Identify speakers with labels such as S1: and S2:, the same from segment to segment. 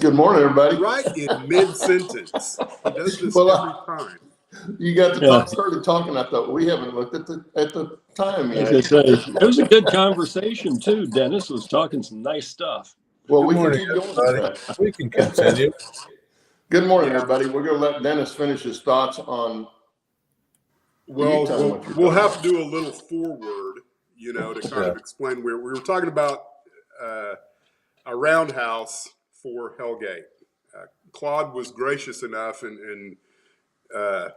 S1: Good morning, everybody.
S2: Right in mid-sentence. He does this every time.
S1: You got to started talking. I thought we haven't looked at the time yet.
S3: I was gonna say, it was a good conversation too. Dennis was talking some nice stuff.
S1: Well,
S4: Good
S1: we
S4: morning,
S1: can keep going
S4: everybody.
S1: with that.
S4: We can continue.
S1: Good morning, everybody. We're going to let Dennis finish his thoughts on.
S2: Well, we'll have to do a little forward, to kind of explain where we were talking about a roundhouse for Hellgate. Claude was gracious enough, and I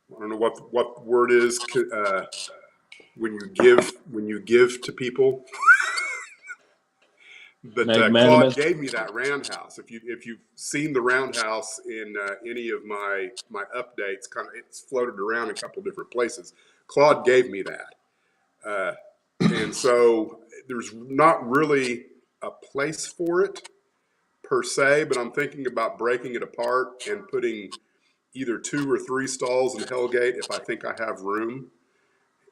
S2: don't know what the word is when you give to people. But Claude gave me that roundhouse. If you've seen the roundhouse in any of my updates, it's floated around in a couple different places. Claude gave me that, and so there's not really a place for it per se. But I'm thinking about breaking it apart and putting either 2 or 3 stalls in Hellgate if I think I have room.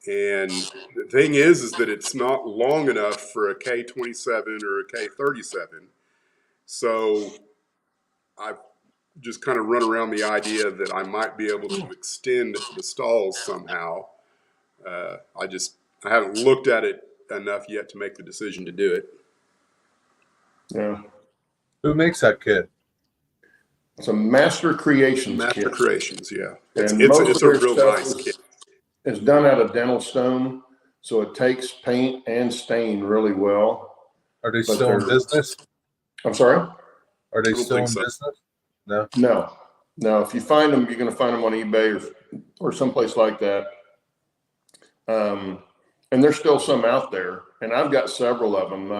S2: And the thing is that it's not long enough for a K27 or a K37. So I've just kind of run around the idea that I might be able to extend the stalls somehow. I haven't looked at it enough yet to make the decision to do it.
S1: Yeah.
S4: Who makes that kit?
S1: It's a Master Creations
S2: Master
S1: kit.
S2: Creations, yeah.
S1: It's
S2: a real nice kit.
S1: It's done out of dental stone, so it takes paint and stain really well.
S4: Are they still in business?
S1: I'm sorry?
S4: Are they still in business? No.
S1: No. If you find them, you're going to find them on eBay or someplace like that. And there's still some out there, and I've got several of them.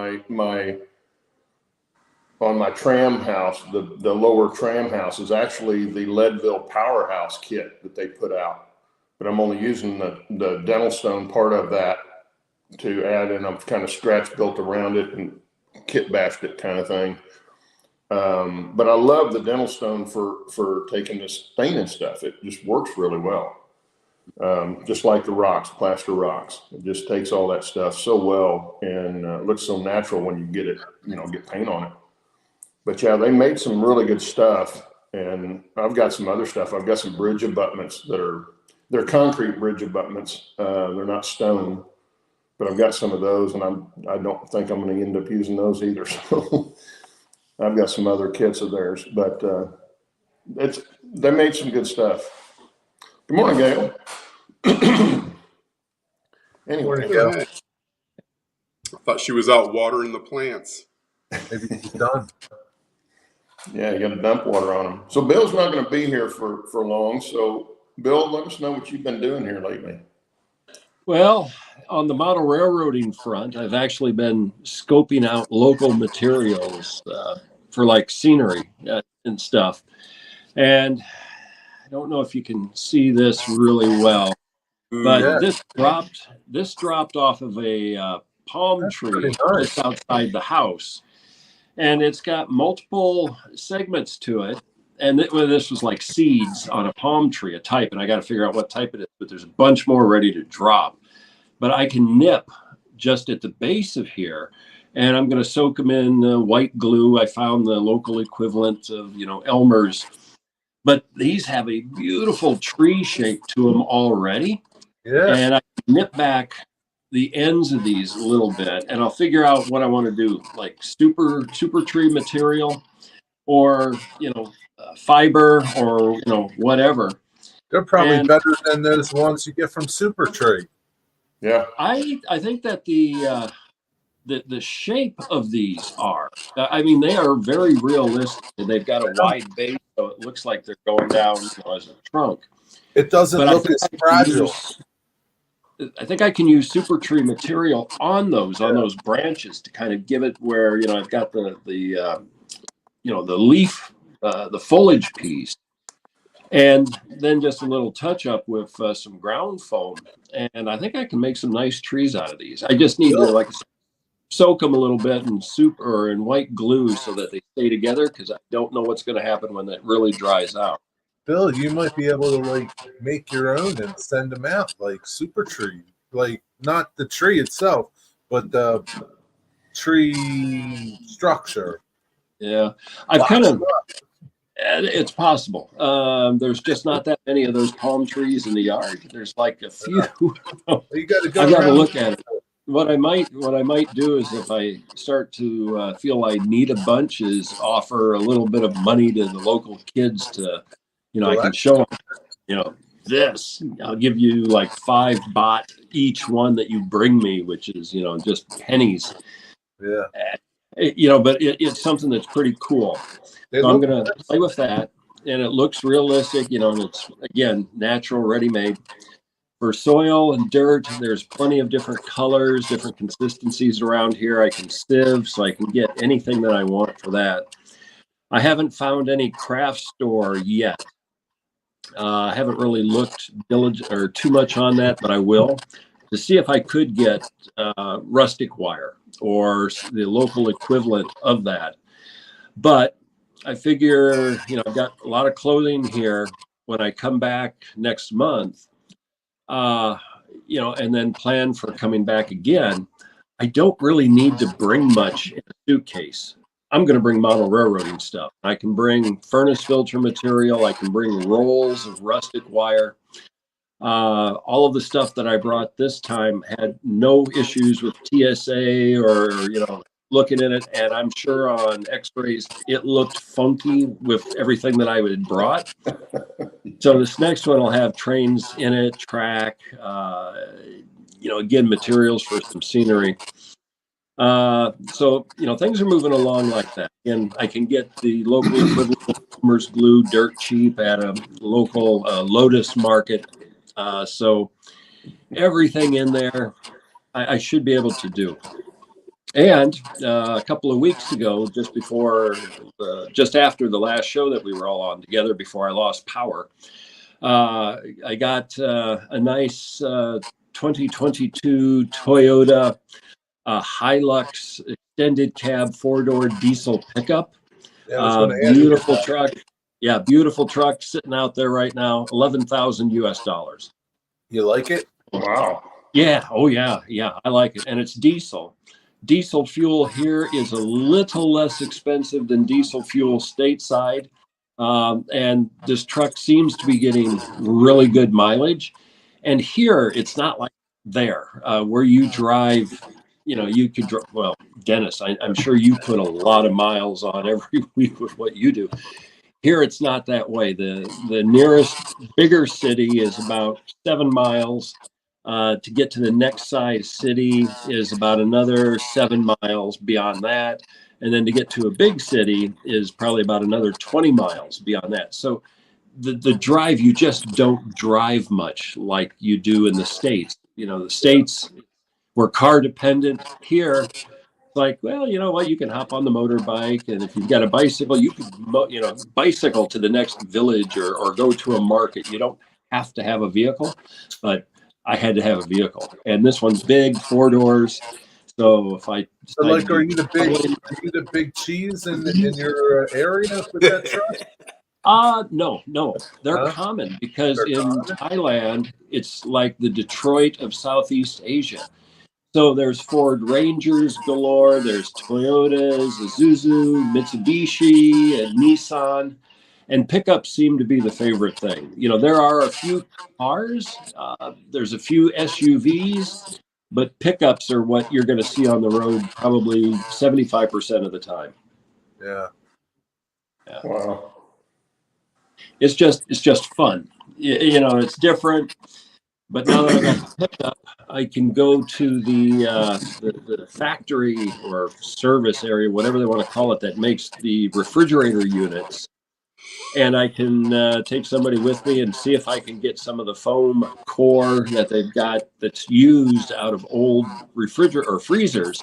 S1: On my tram house, the lower tram house is actually the Leadville Powerhouse kit that they put out. But I'm only using the dental stone part of that to add in. I'm kind of scratch built around it and kit bashed it kind of thing. But I love the dental stone for taking this stain and stuff. It just works really well. Just like the rocks, plaster rocks. It just takes all that stuff so well and looks so natural when you get it, get paint on it. But yeah, they made some really good stuff. And I've got some other stuff. I've got some bridge abutments they're concrete bridge abutments. They're not stone, but I've got some of those, and I don't think I'm going to end up using those either. So I've got some other kits of theirs, but they made some good stuff. Good morning, Gail. Anyway,
S4: Morning, Gail.
S2: I thought she was out watering the plants.
S4: Maybe she's done.
S1: Yeah, you got to dump water on them. So Bill's not going to be here for long. So Bill, let us know what you've been doing here lately.
S3: Well, on the model railroading front, I've actually been scoping out local materials for like scenery and stuff. And I don't know if you can see this really well, but this dropped off of a palm tree just outside the house. And it's got multiple segments to it. And this was like seeds on a palm tree, a type, and I got to figure out what type it is, but there's a bunch more ready to drop. But I can nip just at the base of here, and I'm going to soak them in white glue. I found the local equivalent of, Elmer's. But these have a beautiful tree shape to them already.
S4: Yeah.
S3: And I nip back the ends of these a little bit, and I'll figure out what I want to do, like super tree material or, fiber or whatever.
S4: They're probably better than those ones you get from Super Tree.
S1: Yeah,
S3: I think that the shape of these are. I mean, they are very realistic. They've got a wide base, so it looks like they're going down as a trunk.
S4: It doesn't look as fragile.
S3: I think I can use super tree material on those branches to kind of give it where I've got the leaf. The foliage piece, and then just a little touch up with some ground foam, and I think I can make some nice trees out of these. I just need to soak them a little bit in soup or in white glue so that they stay together, because I don't know what's going to happen when that really dries out.
S4: Bill, you might be able to make your own and send them out like Super Tree, like not the tree itself, but the tree structure.
S3: Yeah, I've kind of. It's possible. There's just not that many of those palm trees in the yard. There's like a few.
S4: You got to go
S3: I've got to
S4: around.
S3: look at it. What I might do is if I start to feel I need a bunch, is offer a little bit of money to the local kids to, I can show them, this. I'll give you like 5 baht each one that you bring me, which is just pennies.
S4: Yeah.
S3: But it's something that's pretty cool.
S4: They
S3: So I'm
S4: look
S3: going to play with that, and it looks realistic, and it's, again, natural, ready-made. For soil and dirt, there's plenty of different colors, different consistencies around here. I can sieve, so I can get anything that I want for that. I haven't found any craft store yet. I haven't really looked diligent or too much on that, but I will, to see if I could get rustic wire or the local equivalent of that. But I figure, I've got a lot of clothing here. When I come back next month, and then plan for coming back again, I don't really need to bring much in a suitcase. I'm going to bring model railroading stuff. I can bring furnace filter material. I can bring rolls of rustic wire. All of the stuff that I brought this time had no issues with TSA or, looking at it. And I'm sure on x-rays, it looked funky with everything that I had brought. So this next one will have trains in it, track, again, materials for some scenery. So things are moving along like that. And I can get the local equivalent of Homer's glue dirt cheap at a local Lotus market. So everything in there, I should be able to do. And a couple of weeks ago, just after the last show that we were all on together before I lost power, I got a nice 2022 Toyota Hilux extended cab 4-door diesel pickup. Beautiful truck. Yeah, beautiful truck sitting out there right now. $11,000 US.
S4: You like it?
S1: Wow.
S3: Yeah. Oh yeah. Yeah. I like it. And it's diesel. Diesel fuel here is a little less expensive than diesel fuel stateside. And this truck seems to be getting really good mileage. And here, it's not like there, where you drive, you could drive. Well, Dennis, I'm sure you put a lot of miles on every week with what you do. Here, it's not that way. The nearest bigger city is about 7 miles. To get to the next size city is about another 7 miles beyond that. And then to get to a big city is probably about another 20 miles beyond that. So the drive, you just don't drive much like you do in the States. The States, we're car dependent. Here, like, well, you know what? You can hop on the motorbike, and if you've got a bicycle, you can, bicycle to the next village or go to a market. You don't have to have a vehicle, but I had to have a vehicle, and this one's big, 4 doors. So if I
S4: So, like, are you the big cheese in your area with that truck?
S3: No, they're common because in Thailand, it's like the Detroit of Southeast Asia. So there's Ford Rangers galore, there's Toyotas, Isuzu, Mitsubishi, and Nissan, and pickups seem to be the favorite thing. There are a few cars, there's a few SUVs, but pickups are what you're going to see on the road probably 75% of the time.
S4: Yeah.
S1: Wow.
S3: It's just fun. It's different. But now that I got the pickup, I can go to the factory or service area, whatever they want to call it, that makes the refrigerator units. And I can take somebody with me and see if I can get some of the foam core that they've got that's used out of old refrigerator or freezers.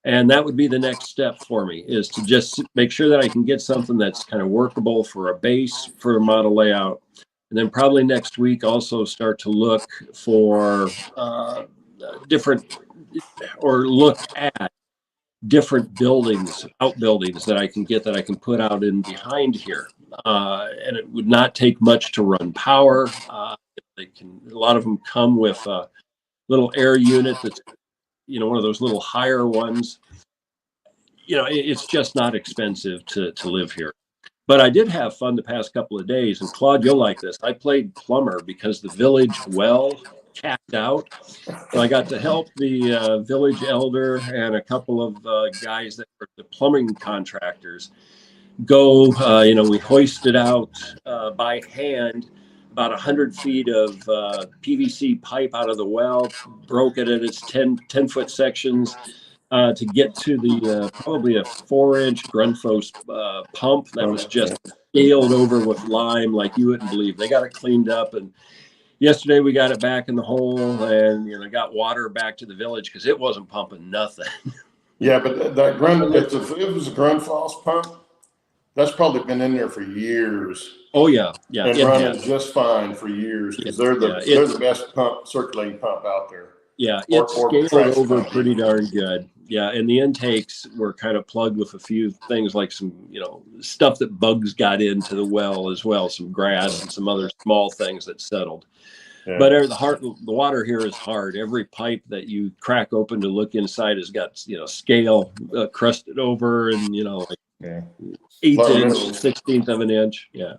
S3: And that would be the next step for me, is to just make sure that I can get something that's kind of workable for a base for a model layout. And then probably next week also start to look for different, or look at different outbuildings that I can get, that I can put out in behind here. And it would not take much to run power. A lot of them come with a little air unit that's, one of those little higher ones. it's just not expensive to live here. But I did have fun the past couple of days, and Claude, you'll like this. I played plumber because the village well capped out. So I got to help the village elder and a couple of guys that were the plumbing contractors go. We hoisted out by hand about 100 feet of PVC pipe out of the well, broke it at its 10-foot sections to get to the probably a 4-inch Grundfos pump that was just scaled over with lime like you wouldn't believe. They got it cleaned up, and yesterday we got it back in the hole, and got water back to the village because it wasn't pumping nothing.
S1: Yeah, but that if it was a Grundfos pump, that's probably been in there for years.
S3: Oh yeah,
S1: and running just fine for years because they're the best circulating pump out there.
S3: Yeah, it's scaled over pretty darn good. Yeah, and the intakes were kind of plugged with a few things like some, stuff that bugs got into the well as well, some grass and some other small things that settled. Yeah. But the water here is hard. Every pipe that you crack open to look inside has got, scale crusted over and, like 1/8 inch, 1/16 of an inch. Yeah.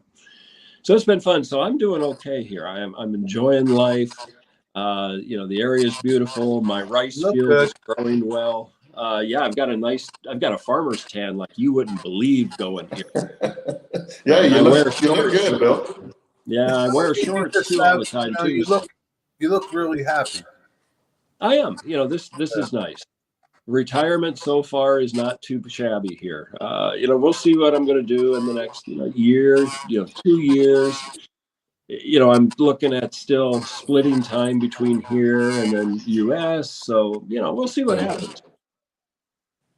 S3: So it's been fun. So I'm doing okay here. I'm enjoying life. The area is beautiful. My rice field is growing well. I've got a farmer's tan like you wouldn't believe going here.
S1: Yeah, you look good, Bill.
S3: Yeah, I wear shorts too all the time too.
S4: You look really happy.
S3: I am. This is nice. Retirement so far is not too shabby here. We'll see what I'm going to do in the next year, 2 years. I'm looking at still splitting time between here and then U.S. So, we'll see what happens.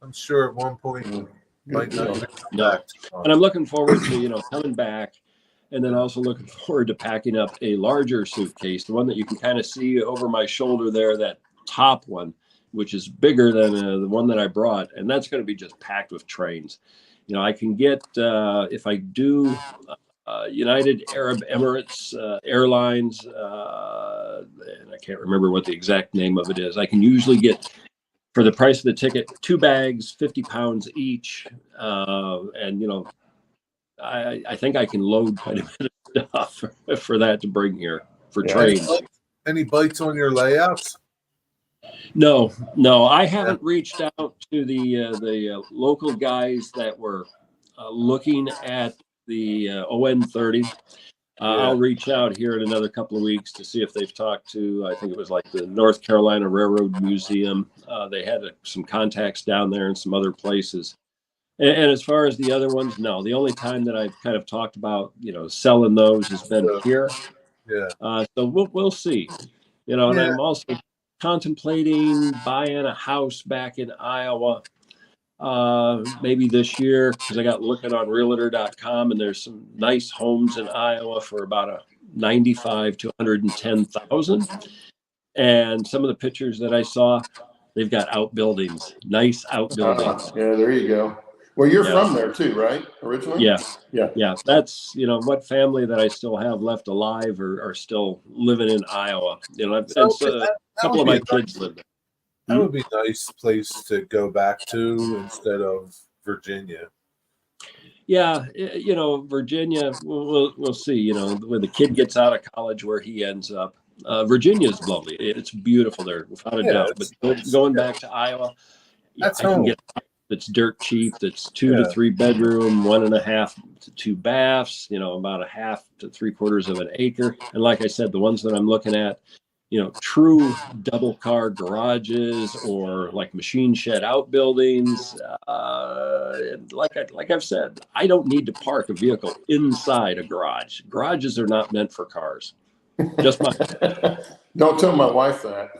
S4: I'm sure at one point you might not even come back.
S3: And I'm looking forward to, coming back, and then also looking forward to packing up a larger suitcase, the one that you can kind of see over my shoulder there, that top one, which is bigger than the one that I brought. And that's going to be just packed with trains. I can get, if I do United Arab Emirates Airlines, and I can't remember what the exact name of it is. I can usually get, for the price of the ticket, 2 bags, 50 pounds each. And, I think I can load quite a bit of stuff for that to bring here for trains.
S4: Any bites on your layouts?
S3: No, I haven't reached out to the local guys that were looking at the ON30. I'll reach out here in another couple of weeks to see if they've talked to, I think it was like the North Carolina Railroad Museum. They had some contacts down there and some other places. And as far as the other ones, no. The only time that I've kind of talked about, selling those has been here.
S4: Yeah.
S3: So we'll see. And I'm also contemplating buying a house back in Iowa maybe this year, because I got looking on realtor.com, and there's some nice homes in Iowa for about $95,000 to $110,000. And some of the pictures that I saw, they've got outbuildings, nice outbuildings.
S1: Yeah, there you go. Well, you're from there too, right? Originally?
S3: Yeah. That's, what family that I still have left alive are still living in Iowa. A couple of my kids live there.
S4: That would be a nice place to go back to instead of Virginia.
S3: Yeah, Virginia, we'll see, when the kid gets out of college where he ends up. Virginia is lovely. It's beautiful there, without a doubt. But going back to Iowa, I can get that's dirt cheap, that's 2 to 3 bedroom, 1.5 to 2 baths, about 1/2 to 3/4 of an acre. And like I said, the ones that I'm looking at, true double car garages or like machine shed outbuildings. Like I've said, I don't need to park a vehicle inside a garage. Garages are not meant for cars. Just my.
S1: Don't tell my wife that.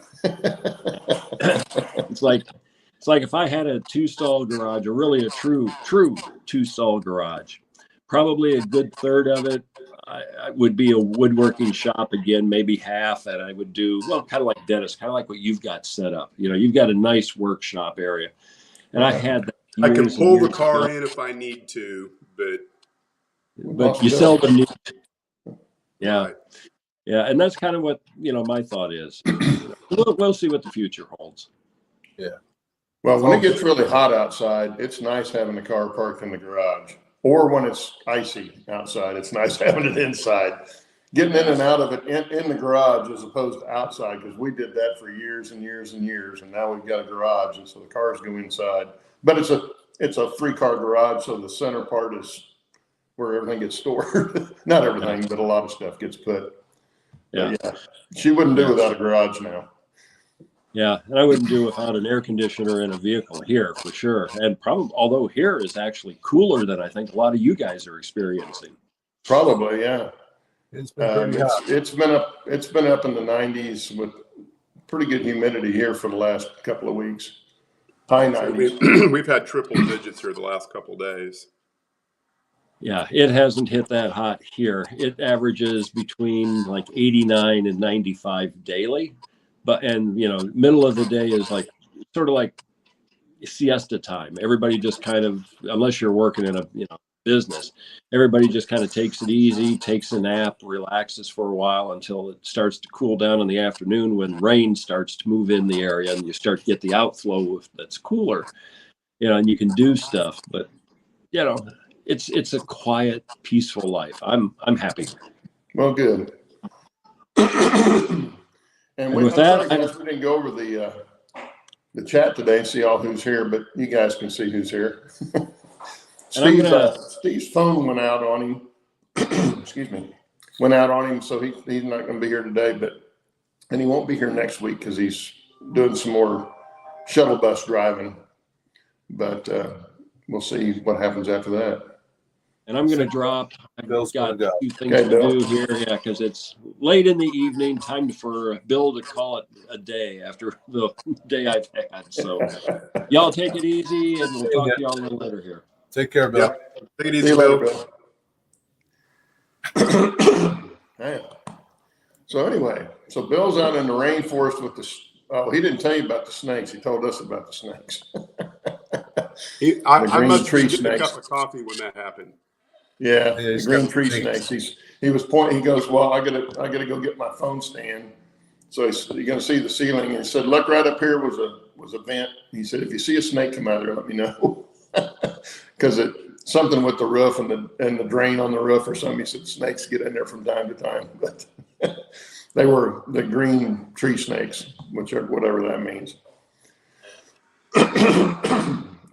S3: It's like if I had a 2-stall garage, or really a true 2-stall garage, probably a good third of it I would be a woodworking shop again, maybe half, and I would do, kind of like Dennis, kind of like what you've got set up. You've got a nice workshop area, and I had that.
S2: I can pull the car in if I need to,
S3: but you seldom need to. Yeah. Right. Yeah, and that's kind of what my thought is. We'll see what the future holds.
S4: Yeah.
S1: Well, when it gets really hot outside, it's nice having the car parked in the garage. Or when it's icy outside, it's nice having it inside. Getting in and out of it in the garage as opposed to outside, because we did that for years and years and years, and now we've got a garage, and so the cars go inside. But it's a 3-car garage, so the center part is where everything gets stored. Not everything, but a lot of stuff gets put.
S3: Yeah.
S1: But yeah, she wouldn't do without a garage now.
S3: Yeah, and I wouldn't do without an air conditioner in a vehicle here for sure. And probably, although here is actually cooler than I think a lot of you guys are experiencing.
S1: Probably, yeah.
S4: It's been pretty hot.
S1: It's been up in the 90s with pretty good humidity here for the last couple of weeks. High 90s.
S2: We've had triple digits here the last couple of days.
S3: Yeah, it hasn't hit that hot here. It averages between like 89 and 95 daily. But, and you know, middle of the day is like sort of like siesta time. Everybody just kind of, unless you're working in a business, everybody just kind of takes it easy, takes a nap, relaxes for a while until it starts to cool down in the afternoon when rain starts to move in the area and you start to get the outflow that's cooler, and you can do stuff. But it's a quiet, peaceful life. I'm happy.
S1: Well, good. And with that, I guess we didn't go over the chat today and see all who's here, but you guys can see who's here. Steve's phone went out on him. Excuse me. Went out on him, so he's not going to be here today, and he won't be here next week because he's doing some more shuttle bus driving. But we'll see what happens after that. And I'm going to drop. I've got a few things to do here, because it's late in the evening. Time for Bill to call it a day after the day I've had. So y'all take it easy, and we'll talk to y'all a little later here.
S4: Take care, Bill.
S2: Yep. Take it easy, Bill.
S1: Man. So anyway, Bill's out in the rainforest with he didn't tell you about the snakes. He told us about the snakes.
S2: I must have taken a cup of coffee when that happened.
S1: Yeah, the green tree snakes. He was pointing. He goes, "Well, I gotta go get my phone stand." So you're gonna see the ceiling. And he said, "Look, right up here was a vent." He said, "If you see a snake come out there, let me know." Because something with the roof and the drain on the roof or something. He said snakes get in there from time to time, but they were the green tree snakes, whatever that means.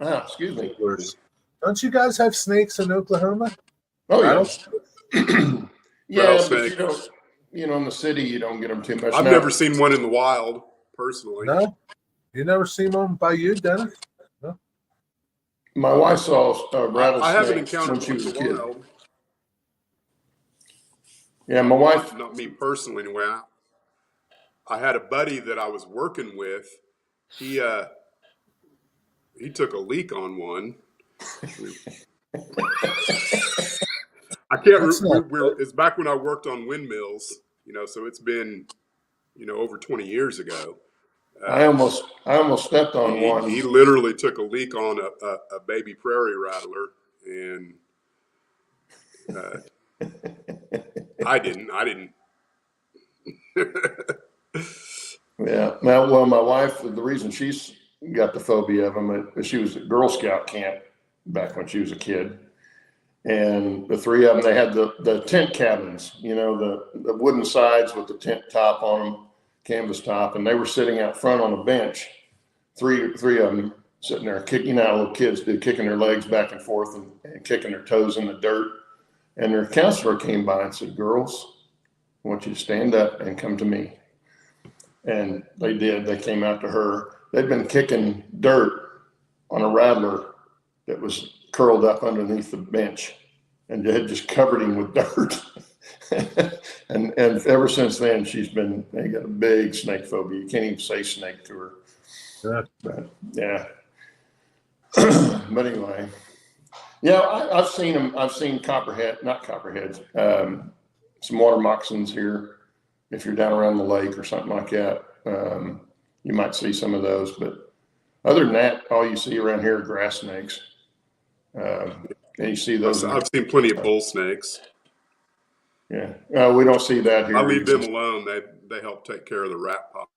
S1: Excuse me.
S4: Don't you guys have snakes in Oklahoma?
S1: Oh yeah. Yeah,
S2: but
S1: in the city you don't get them too much.
S2: I've never seen one in the wild personally.
S4: No, you never seen one by you, Dennis? No.
S1: My wife saw a rattlesnake.
S2: I haven't encountered
S1: when she was a kid.
S2: Wild.
S1: Yeah, my wife.
S2: Not me personally, anyway. I had a buddy that I was working with. He took a leak on one. I can't remember. It's back when I worked on windmills, so it's been, over 20 years ago.
S1: I almost stepped on one.
S2: He literally took a leak on a baby prairie rattler, and I didn't.
S1: Yeah. Well, my wife, the reason she's got the phobia of them is she was at Girl Scout camp back when she was a kid. And the three of them, they had the tent cabins, the wooden sides with the tent top on them, canvas top, and they were sitting out front on a bench, three of them sitting there kicking out, little kids kicking their legs back and forth and kicking their toes in the dirt. And their counselor came by and said, "Girls, I want you to stand up and come to me." And they did. They came out to her. They'd been kicking dirt on a rattler that was curled up underneath the bench, and they had just covered him with dirt. and ever since then, they got a big snake phobia. You can't even say snake to her.
S4: Yeah.
S1: But, yeah. But anyway, yeah, I've seen them. I've seen not copperheads, some water moccasins here. If you're down around the lake or something like that, you might see some of those. But other than that, all you see around here are grass snakes. And you see those.
S2: I've seen plenty of bull snakes.
S1: Yeah, we don't see that here.
S2: I leave them alone. They help take care of the rat pop.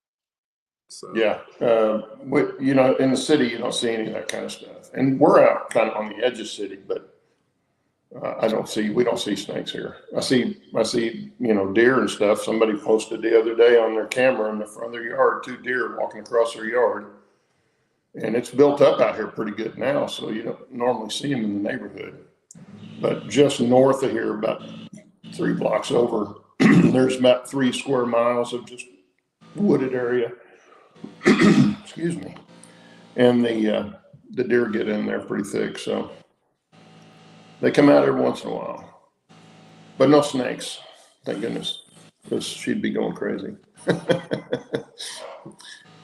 S2: So
S1: Yeah. In the city, you don't see any of that kind of stuff. And we're out kind of on the edge of city, but we don't see snakes here. I see, deer and stuff. Somebody posted the other day on their camera in the front of their yard, 2 deer walking across their yard. And it's built up out here pretty good now, so you don't normally see them in the neighborhood. But just north of here, about 3 blocks over, there's about 3 square miles of just wooded area. Excuse me. And the deer get in there pretty thick, so they come out every once in a while. But no snakes, thank goodness, because she'd be going crazy.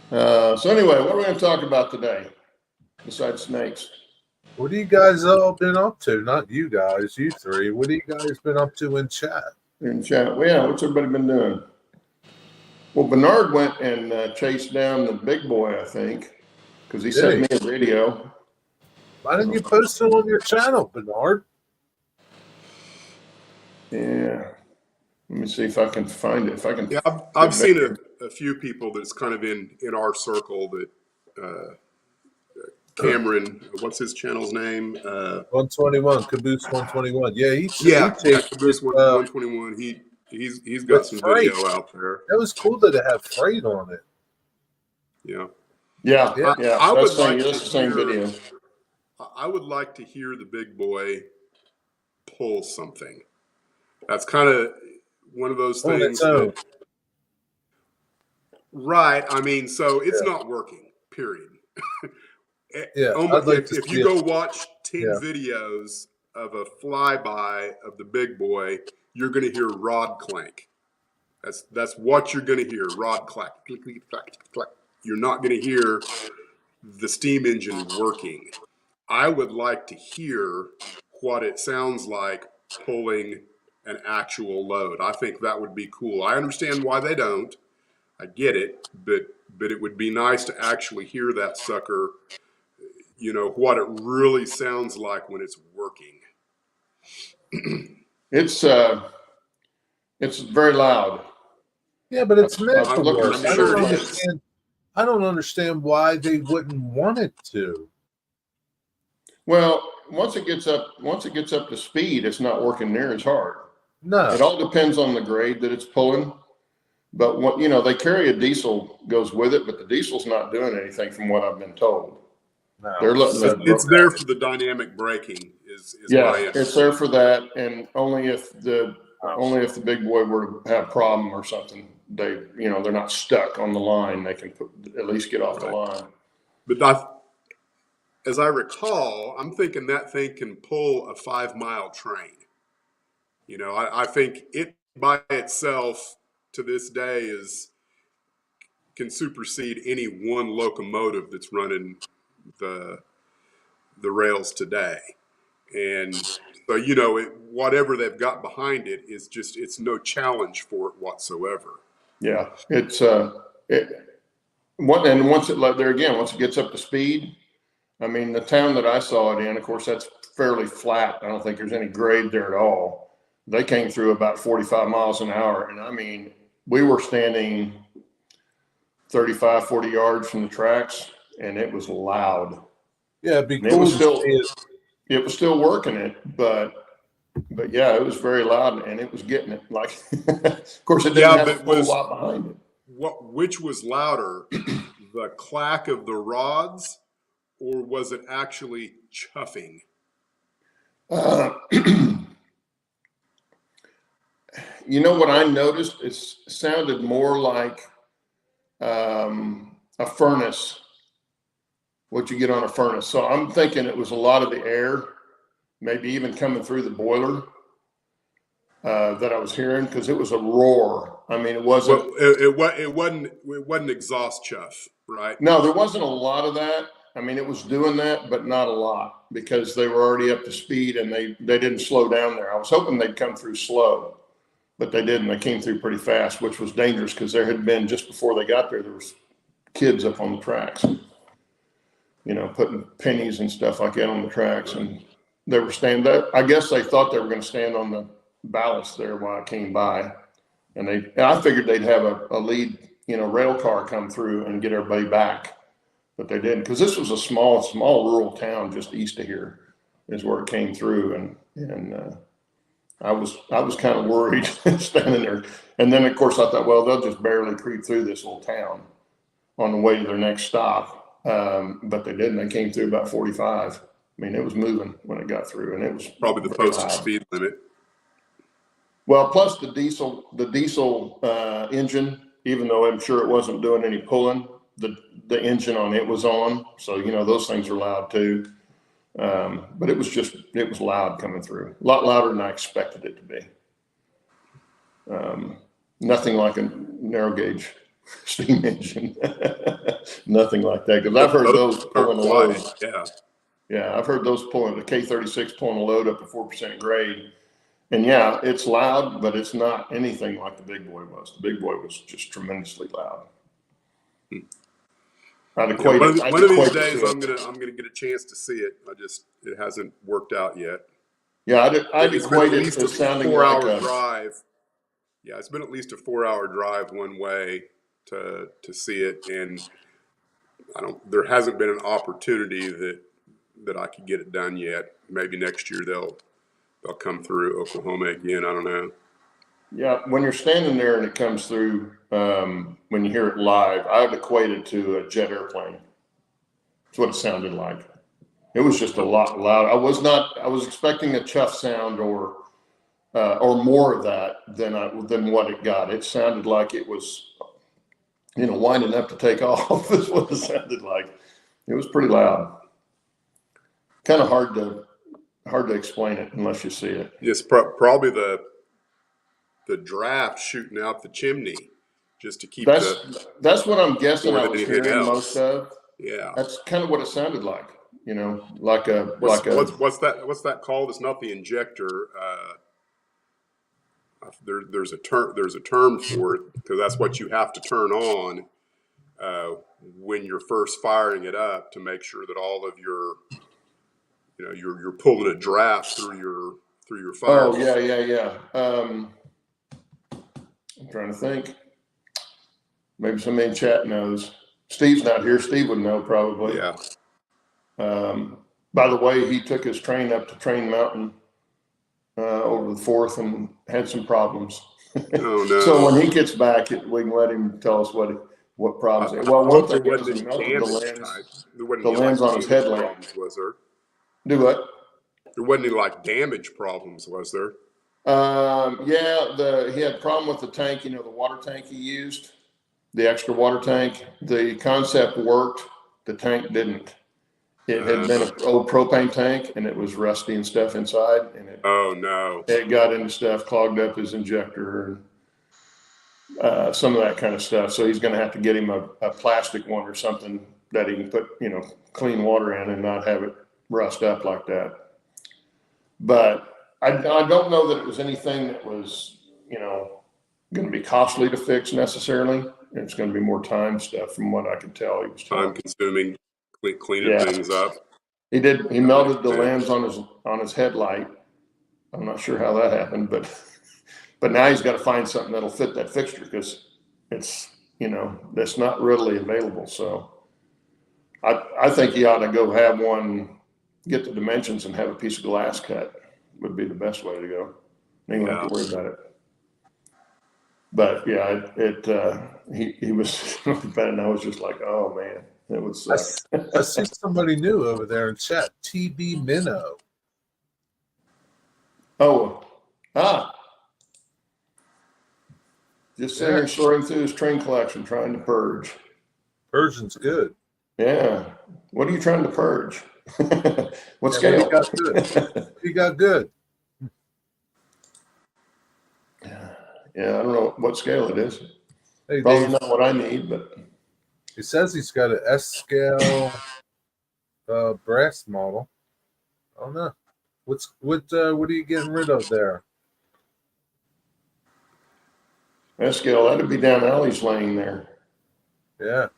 S1: So anyway, what are we going to talk about today besides snakes?
S4: What have you guys all been up to? Not you guys, you 3. What have you guys been up to in chat?
S1: In chat, well, yeah, what's everybody been doing? Well, Bernard went and chased down the big boy, I think, because he sent me a video.
S4: Why didn't you post it on your channel, Bernard?
S1: Yeah. Let me see if I can find it. If I can.
S2: yeah, I've seen a few people that's kind of in our circle that Cameron, what's his channel's name?
S4: 121, Caboose 121. Yeah, he
S2: Caboose 121. He's got some video out there.
S4: That was cool that it had freight on it.
S2: Yeah.
S1: Yeah.
S2: I would like
S1: the same video.
S2: I would like to hear the big boy pull something. That's kind of one of those things. Right. I mean, so it's not working, period.
S4: Yeah.
S2: If you go watch 10 videos of a flyby of the big boy, you're going to hear rod clank. That's what you're going to hear, rod clank, click, click, clack, clack. You're not going to hear the steam engine working. I would like to hear what it sounds like pulling an actual load. I think that would be cool. I understand why they don't. I get it, but it would be nice to actually hear that sucker, what it really sounds like when it's working.
S1: It's very loud.
S4: Yeah, but it's meant to work. I don't understand why they wouldn't want it to.
S1: Well, once it gets up to speed, it's not working near as hard.
S4: No.
S1: It all depends on the grade that it's pulling. But they carry a diesel goes with it, but the diesel's not doing anything from what I've been told.
S4: No.
S2: It's there for the dynamic braking.
S1: It's there for that, and only if the big boy were to have a problem or something, they're not stuck on the line. They can at least get off the line.
S2: But as I recall, I'm thinking that thing can pull a 5-mile train. I think it by itself to this day can supersede any one locomotive that's running the rails today. And so, whatever they've got behind it is it's no challenge for it whatsoever.
S1: Yeah. It's, once it gets up to speed, I mean, the town that I saw it in, of course, that's fairly flat. I don't think there's any grade there at all. They came through about 45 miles an hour. And I mean, we were standing 35, 40 yards from the tracks, and it was loud.
S4: Yeah, because
S1: it was still working it, but yeah, it was very loud, and it was getting it. Like, of course, it didn't have a whole lot behind it.
S2: Which was louder, the clack of the rods, or was it actually chuffing?
S1: What I noticed? It sounded more like a furnace. What you get on a furnace. So I'm thinking it was a lot of the air, maybe even coming through the boiler that I was hearing, because it was a roar. I mean, it wasn't.
S2: Well, it wasn't exhaust chuff, right?
S1: No, there wasn't a lot of that. I mean, it was doing that, but not a lot, because they were already up to speed and they didn't slow down there. I was hoping they'd come through slow, but they didn't. They came through pretty fast, which was dangerous, because there had been, just before they got there was kids up on the tracks, putting pennies and stuff like that on the tracks. And they were standing there. I guess they thought they were going to stand on the ballast there while I came by. And I figured they'd have a lead rail car come through and get everybody back, but they didn't, because this was a small rural town just east of here is where it came through, and I was kind of worried standing there, and then of course I thought, well, they'll just barely creep through this little town on the way to their next stop, but they didn't. They came through about 45. I mean, it was moving when it got through, and it was
S2: Probably the posted speed limit.
S1: Well, plus the diesel engine, even though I'm sure it wasn't doing any pulling, the engine on it was on. So, those things are loud too. But it was loud coming through, a lot louder than I expected it to be. Nothing like a narrow gauge steam engine. Nothing like that. Cause I've heard those pulling a load. Yeah. I've heard those pulling the K36 pulling a load up to 4% grade. And yeah, it's loud, but it's not anything like the big boy was. The big boy was just tremendously loud. One of
S2: these days, I'm gonna get a chance to see it. It hasn't worked out yet.
S1: Yeah, I'd equate it to sounding like a
S2: 4-hour drive. Yeah, it's been at least a 4-hour drive one way to see it, and there hasn't been an opportunity that I could get it done yet. Maybe next year they'll come through Oklahoma again. I don't know.
S1: Yeah, when you're standing there and it comes through, when you hear it live, I would equate it to a jet airplane. That's what it sounded like. It was just a lot loud. I was expecting a chuff sound or more of that than what it got. It sounded like it was, winding up to take off is what it sounded like. It was pretty loud. Kind of hard to explain it unless you see it.
S2: It's probably the draft shooting out the chimney just to keep
S1: that's what I'm guessing I was
S2: anything
S1: hearing
S2: else.
S1: most of.
S2: Yeah.
S1: That's kind of what it sounded like,
S2: what's that called? It's not the injector. There's a term for it, because that's what you have to turn on when you're first firing it up to make sure that all of your you're pulling a draft through your fire.
S1: Oh, yeah. I'm trying to think. Maybe somebody in chat knows. Steve's not here. Steve would know probably.
S2: Yeah.
S1: By the way, he took his train up to Train Mountain over the 4th and had some problems.
S2: Oh, no.
S1: So when he gets back, we can let him tell us what problems. Well, one thing was he melted the lens on his headlamp.
S2: Was there?
S1: Do what?
S2: There wasn't any damage problems, was there?
S1: Yeah, he had a problem with the tank, the water tank he used, the extra water tank. The concept worked, the tank didn't. It had been an old propane tank, and it was rusty and stuff inside, and it got into stuff, clogged up his injector, and some of that kind of stuff. So he's going to have to get him a plastic one or something that he can put, clean water in and not have it rust up like that. But I don't know that it was anything that was, going to be costly to fix necessarily. It's going to be more time stuff from what I could tell. He was
S2: time consuming, cleaning things up.
S1: He melted the lens on his headlight. I'm not sure how that happened, but now he's got to find something that'll fit that fixture, because it's, that's not readily available. So I think he ought to go have one, get the dimensions and have a piece of glass cut would be the best way to go. You don't have to worry about it. But yeah, he was bad, and I was just like, oh man, it was.
S4: I see somebody new over there in chat. TB Minnow.
S1: Just sitting here sorting through his train collection, trying to purge.
S4: Purging's good.
S1: Yeah. What are you trying to purge? What scale?
S4: He got good. He got good.
S1: Yeah, I don't know what scale it is.
S4: Hey,
S1: probably
S4: Dave,
S1: not what I need, but
S4: he says he's got an S scale brass model. I don't know. What are you getting rid of there?
S1: S scale, that'd be down Allie's lane there.
S4: Yeah.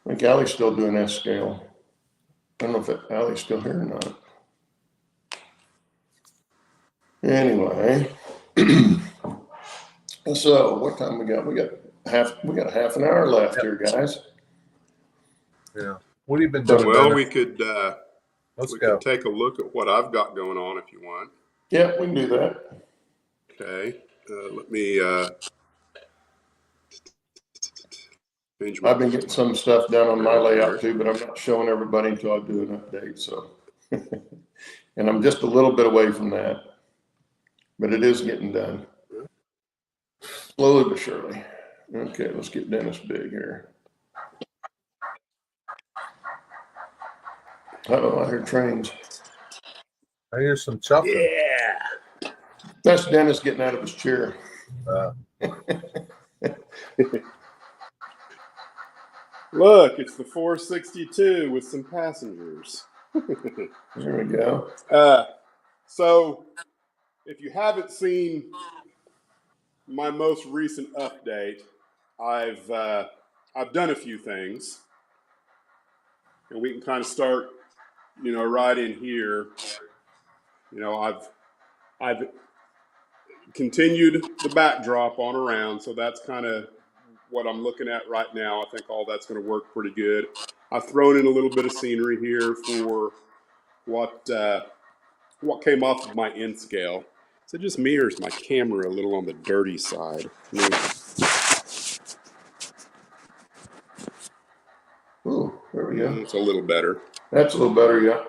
S1: I think Allie's still doing S scale. I don't know if Allie's still here or not. Anyway, So what time we got? We got a half an hour left here, guys.
S4: Yeah. What have you been doing?
S2: Well,
S4: Dennis?
S2: we could
S4: Let's
S2: we
S4: go.
S2: could take a look at what I've got going on if you want.
S1: Yeah, we can do that.
S2: Okay. Let me change my
S1: I've been getting some stuff done on my layout
S2: here.
S1: too, but I'm not showing everybody until I do an update. So, and I'm just a little bit away from that, but it is getting done slowly but surely. Okay, let's get Dennis big here. Uh-oh, I hear trains.
S4: I hear some chopping.
S2: Yeah.
S1: That's Dennis getting out of his chair.
S2: Look, it's the 462 with some passengers.
S1: There we go.
S2: So, if you haven't seen my most recent update, I've done a few things, and we can kind of start, right in here. I've continued the backdrop on around, so that's kind of what I'm looking at right now. I think all that's going to work pretty good. I've thrown in a little bit of scenery here for what came off of my N scale. Is it just me, or is my camera a little on the dirty side?
S1: Ooh, there we go.
S2: It's a little better.
S1: That's a little better, yeah.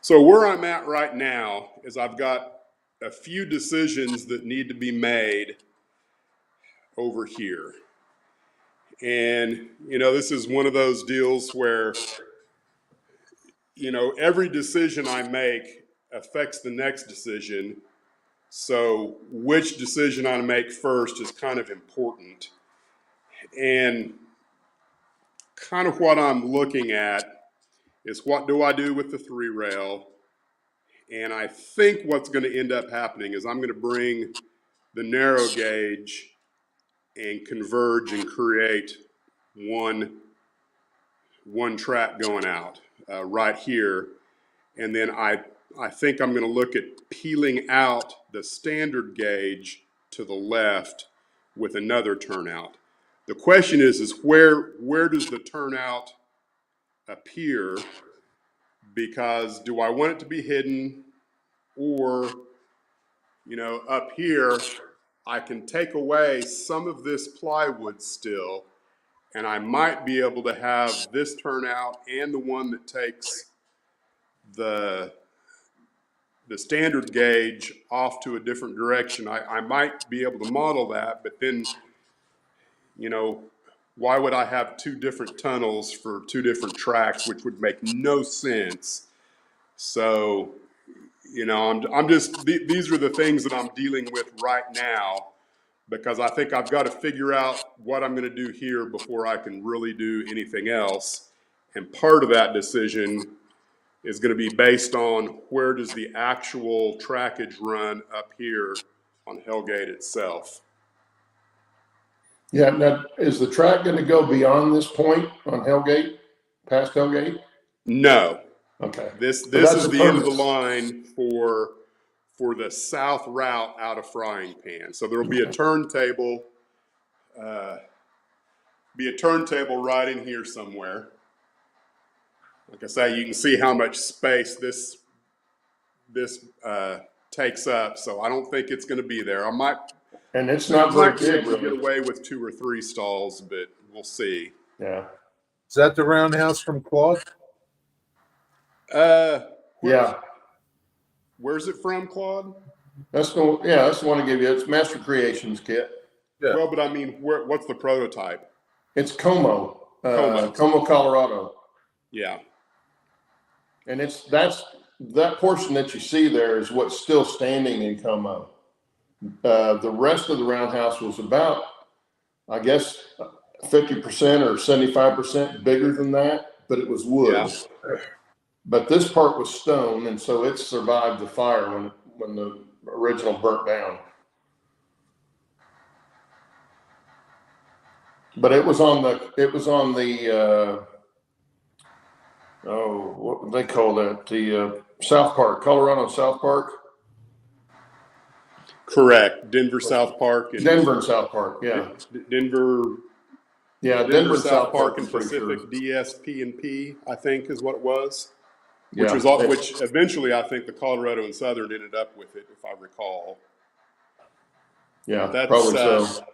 S2: So where I'm at right now is I've got a few decisions that need to be made over here. And, this is one of those deals where, every decision I make affects the next decision. So which decision I make first is kind of important. And kind of what I'm looking at is what do I do with the 3-rail? And I think what's going to end up happening is I'm going to bring the narrow gauge and converge and create one track going out right here. And then I think I'm going to look at peeling out the standard gauge to the left with another turnout. The question is where does the turnout appear? Because do I want it to be hidden, or, up here, I can take away some of this plywood still, and I might be able to have this turnout and the one that takes the standard gauge off to a different direction. I might be able to model that, but then, why would I have two different tunnels for two different tracks, which would make no sense? So, I'm just, these are the things that I'm dealing with right now, because I think I've got to figure out what I'm going to do here before I can really do anything else. And part of that decision is going to be based on where does the actual trackage run up here on Hellgate itself.
S1: Yeah, now, is the track going to go beyond this point on Hellgate, past Hellgate?
S2: No.
S1: Okay.
S2: This is the end of the line for the south route out of Frying Pan. So there will be a turntable, right in here somewhere. Like I say, you can see how much space this takes up. So I don't think it's going to be there.
S1: And it's not very
S2: might be
S1: big,
S2: able to get
S1: really.
S2: away with 2 or 3 stalls, but we'll see.
S1: Yeah.
S4: Is that the roundhouse from Claude?
S1: Yeah.
S2: Where's it from, Claude?
S1: That's the one I give you. It's Master Creations kit.
S4: Yeah.
S2: Well, but I mean, what's the prototype?
S1: It's Como, Colorado.
S2: Yeah.
S1: And that portion that you see there is what's still standing in Como. The rest of the roundhouse was about, I guess, 50% or 75% bigger than that, but it was wood.
S2: Yeah.
S1: But this part was stone, and so it survived the fire when the original burnt down. But it was on the what would they call that? The South Park, Colorado South Park.
S2: Correct. Denver, South Park, and
S1: Denver and South Park. Yeah.
S2: Denver.
S1: Yeah.
S2: Denver, South Park,
S1: I'm
S2: and
S1: pretty
S2: Pacific
S1: sure.
S2: DSP&P, I think, is what it was.
S1: Yeah.
S2: Which eventually I think the Colorado and Southern ended up with it, if I recall.
S1: Yeah.
S2: But
S1: Probably so.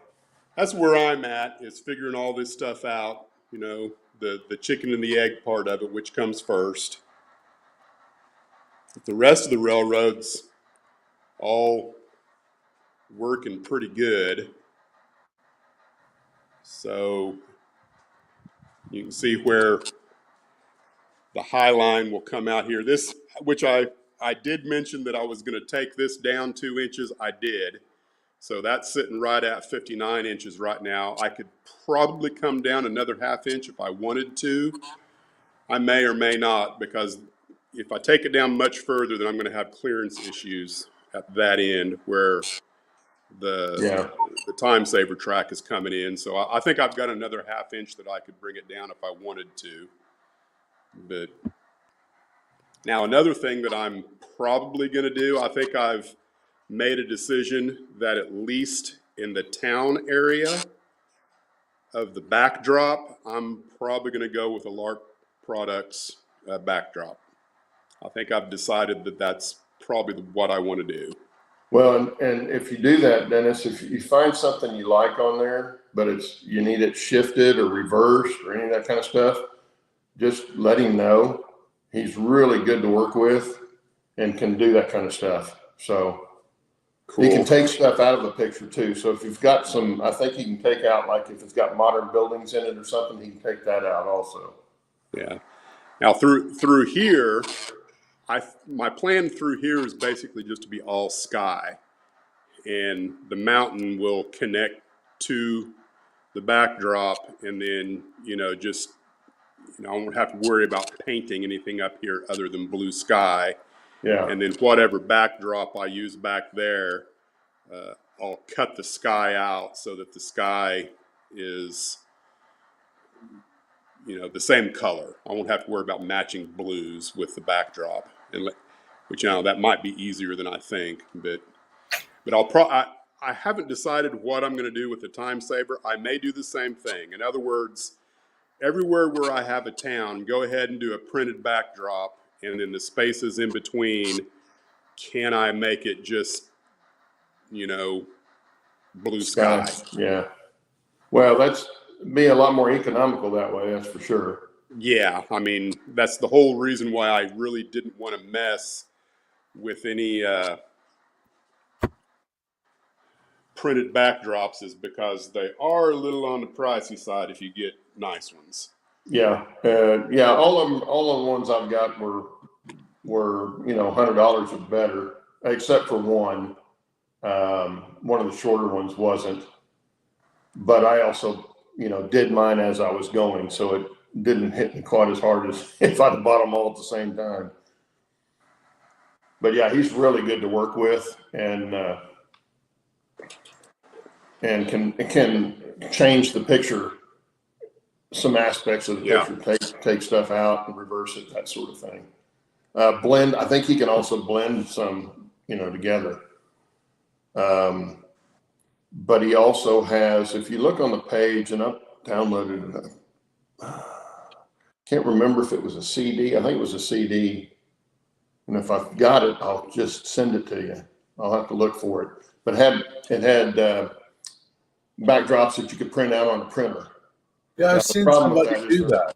S2: That's where I'm at, is figuring all this stuff out. You know, the chicken and the egg part of it, which comes first. The rest of the railroads all working pretty good. So you can see where the high line will come out here. This, which I did mention that I was going to take this down 2 inches. I did. So that's sitting right at 59 inches right now. I could probably come down another ½ inch if I wanted to. I may or may not, because if I take it down much further, then I'm going to have clearance issues at that end where the time saver track is coming in. So I think I've got another ½ inch that I could bring it down if I wanted to. But now another thing that I'm probably going to do, I think I've made a decision that at least in the town area of the backdrop, I'm probably going to go with a Lark Products backdrop. I think I've decided that that's probably what I want to do.
S1: Well, and if you do that, Dennis, if you find something you like on there, but you need it shifted or reversed or any of that kind of stuff, just let him know. He's really good to work with and can do that kind of stuff. So cool. He can take stuff out of the picture too. So if you've got some, I think he can take out, like if it's got modern buildings in it or something, he can take that out also.
S2: Yeah. Now through here, my plan through here is basically just to be all sky, and the mountain will connect to the backdrop, and then I won't have to worry about painting anything up here other than blue sky.
S1: Yeah.
S2: And then whatever backdrop I use back there, I'll cut the sky out so that the sky is the same color. I won't have to worry about matching blues with the backdrop, which that might be easier than I think. But I haven't decided what I'm going to do with the time saver. I may do the same thing. In other words, everywhere where I have a town, go ahead and do a printed backdrop, and then the spaces in between, can I make it just blue sky?
S1: Yeah. Well, that's be a lot more economical that way, that's for sure.
S2: Yeah, I mean, that's the whole reason why I really didn't want to mess with any printed backdrops, is because they are a little on the pricey side if you get nice ones.
S1: Yeah. All of the ones I've got were $100 or better, except for one. One of the shorter ones wasn't, but I also did mine as I was going, so it didn't hit me quite as hard as if I'd bought them all at the same time. But yeah, he's really good to work with, and can change the picture, some aspects of the picture, take stuff out and reverse it, that sort of thing. Blend. I think he can also blend some, together. But he also has, if you look on the page, and I've downloaded it, can't remember if it was a CD. I think it was a CD. And if I've got it, I'll just send it to you. I'll have to look for it. But it had backdrops that you could print out on a printer.
S4: Yeah, I've seen somebody do that.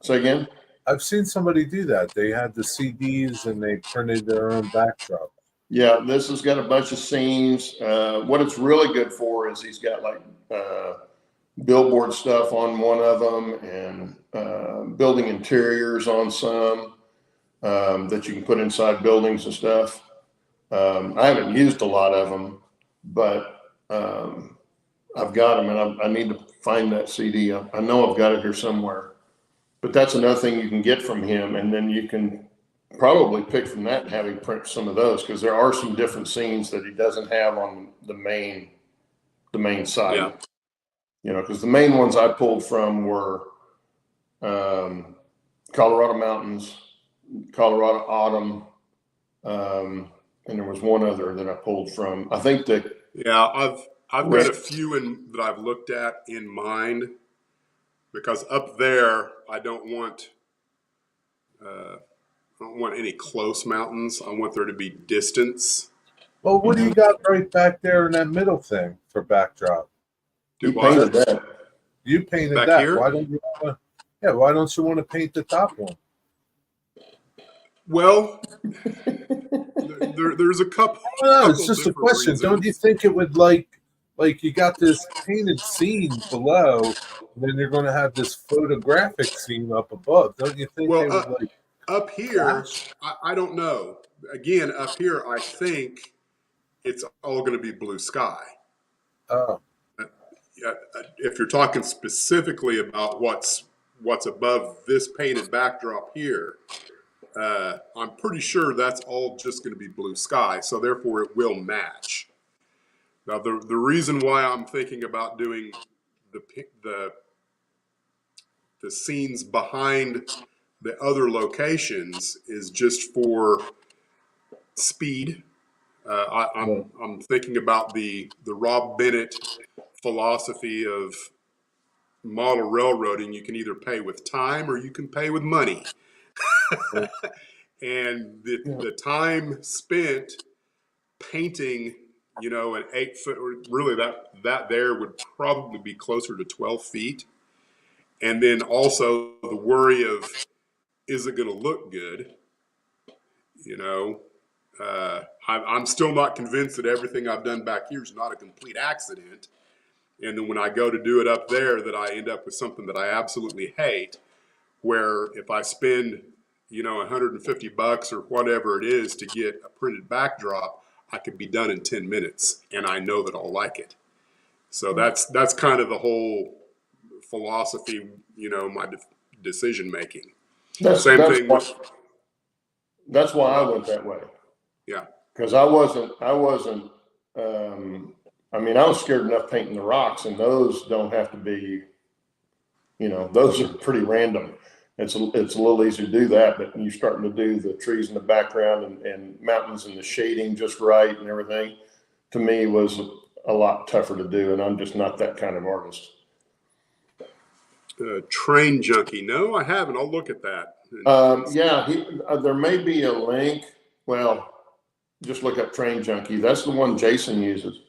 S1: Say again?
S4: I've seen somebody do that. They had the CDs and they printed their own backdrop.
S1: Yeah, this has got a bunch of scenes. What it's really good for is he's got like billboard stuff on one of them, and building interiors on some that you can put inside buildings and stuff. I haven't used a lot of them, but I've got them, and I need to find that CD. I know I've got it here somewhere. But that's another thing you can get from him, and then you can probably pick from that and have him print some of those, because there are some different scenes that he doesn't have on the main site.
S2: Yeah.
S1: Because the main ones I pulled from were Colorado mountains, Colorado autumn, and there was one other that I pulled from. I think that
S2: Yeah, I've got a few that I've looked at in mind, because up there I don't want any close mountains. I want there to be distance.
S4: Well, what do you got right back there in that middle thing for backdrop?
S2: Do
S1: you
S2: what?
S1: painted that.
S4: You painted
S2: Back
S4: that.
S2: here?
S4: Why don't you want to? Yeah, why don't you want to paint the top one?
S2: Well, there's a couple.
S4: No, it's just a
S2: different
S4: question.
S2: reasons.
S4: Don't you think it would like you got this painted scene below, and then you're going to have this photographic scene up above? Don't you think they
S2: Well,
S4: would like
S2: up here,
S4: clash?
S2: I don't know. Again, up here, I think it's all going to be blue sky.
S4: Oh,
S2: If you're talking specifically about what's above this painted backdrop here, I'm pretty sure that's all just going to be blue sky. So therefore, it will match. Now, the reason why I'm thinking about doing the scenes behind the other locations is just for speed. I'm thinking about the Rob Bennett philosophy of model railroading. You can either pay with time or you can pay with money. And the time spent painting, an 8 foot, or really that there would probably be closer to 12 feet. And then also the worry of, is it going to look good? I'm still not convinced that everything I've done back here is not a complete accident. And then when I go to do it up there, that I end up with something that I absolutely hate, where if I spend, $150 or whatever it is to get a printed backdrop, I could be done in 10 minutes and I know that I'll like it. So that's kind of the whole philosophy, my decision making. Same thing with,
S1: That's why I went that way.
S2: yeah.
S1: Because I wasn't, I was scared enough painting the rocks, and those don't have to be, those are pretty random. It's a little easier to do that, but you're starting to do the trees in the background and mountains and the shading just right and everything, to me was a lot tougher to do, and I'm just not that kind of artist.
S2: Train junkie. No, I haven't. I'll look at that.
S1: There may be a link. Well, just look up Train Junkie. That's the one Jason uses.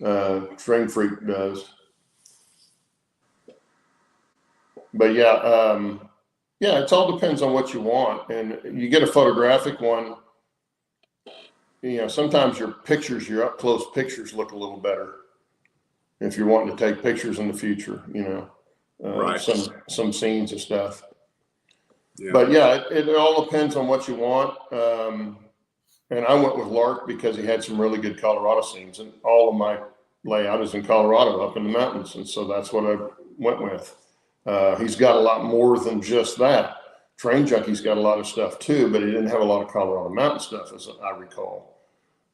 S1: Train Freak does. But it all depends on what you want. And you get a photographic one, sometimes your up close pictures look a little better if you're wanting to take pictures in the future,
S2: Right.
S1: some scenes and stuff.
S2: Yeah.
S1: But it all depends on what you want. And I went with Lark because he had some really good Colorado scenes, and all of my layout is in Colorado up in the mountains. And so that's what I went with. He's got a lot more than just that. Train Junkie's got a lot of stuff too, but he didn't have a lot of Colorado mountain stuff, as I recall.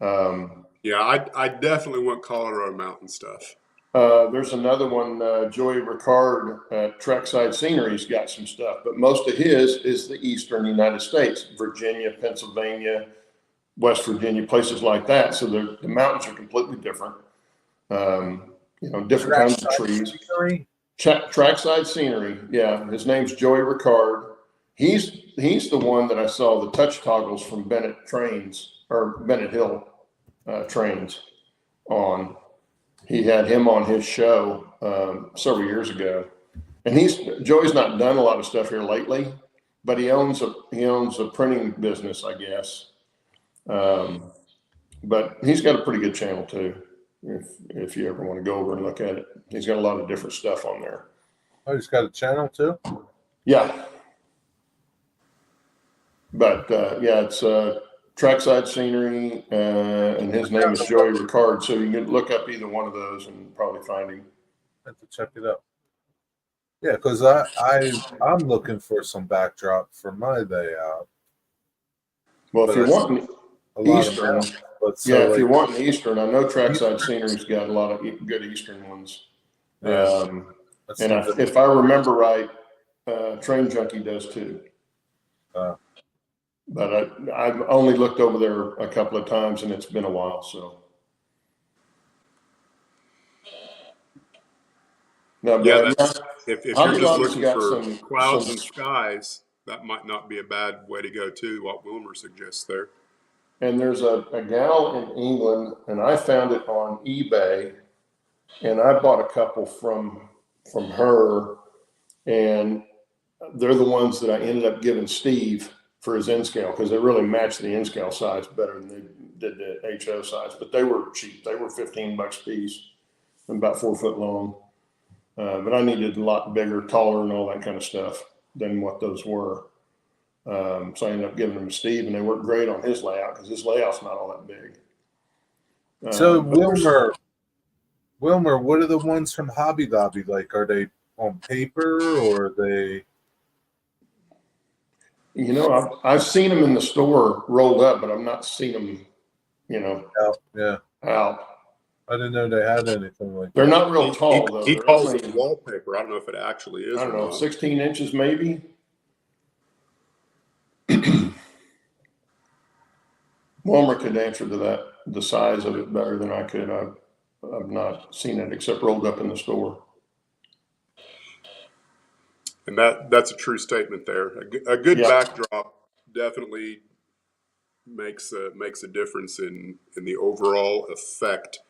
S2: I definitely want Colorado mountain stuff.
S1: There's another one, Joey Ricard at Trackside Scenery's got some stuff, but most of his is the eastern United States, Virginia, Pennsylvania, West Virginia, places like that. So the mountains are completely different. Different kinds of trees. Trackside Scenery. Yeah, his name's Joey Ricard. He's the one that I saw the touch toggles from Bennett Hill trains on. He had him on his show several years ago, and Joey's not done a lot of stuff here lately, but he owns a printing business, I guess. But he's got a pretty good channel too. If you ever want to go over and look at it, he's got a lot of different stuff on there.
S4: Oh, he's got a channel too?
S1: Yeah. But it's Trackside Scenery, and his name is Joey Ricard. So you can look up either one of those and probably find him.
S4: I have to check it out. Yeah, because I'm looking for some backdrop for my layout.
S1: Well, if you're wanting Eastern, if you're wanting Eastern, I know Trackside Scenery's got a lot of good Eastern ones.
S4: Yeah.
S1: And if I remember right, Train Junkie does too. but I've only looked over there a couple of times, and it's been a while. So no,
S2: Yeah,
S1: but
S2: that's if you're
S1: Hobby
S2: just
S1: Lobby's
S2: looking
S1: got
S2: for
S1: some
S2: clouds and skies, that might not be a bad way to go too. What Wilmer suggests there.
S1: and there's a gal in England, and I found it on eBay, and I bought a couple from her, and they're the ones that I ended up giving Steve for his N scale because they really matched the N scale size better than they did the HO size. But they were cheap; they were $15 a piece, and about 4 foot long. But I needed a lot bigger, taller, and all that kind of stuff than what those were. So I ended up giving them to Steve, and they worked great on his layout because his layout's not all that big.
S4: So
S1: But
S4: Wilmer, what are the ones from Hobby Lobby like? Are they on paper or are they?
S1: you know, I've seen them in the store rolled up, but I've not seen them,
S4: Out? Yeah,
S1: out.
S4: I didn't know they had anything like
S1: They're
S4: that.
S1: not real tall though.
S2: He
S1: They're
S2: calls it
S1: only,
S2: wallpaper. I don't know if it actually is
S1: I don't
S2: or
S1: know,
S2: not.
S1: 16 inches maybe. Wilmer could answer to that, the size of it better than I could. I've not seen it except rolled up in the store.
S2: And that's a true statement there. A good
S1: Yeah.
S2: backdrop definitely makes a difference in the overall effect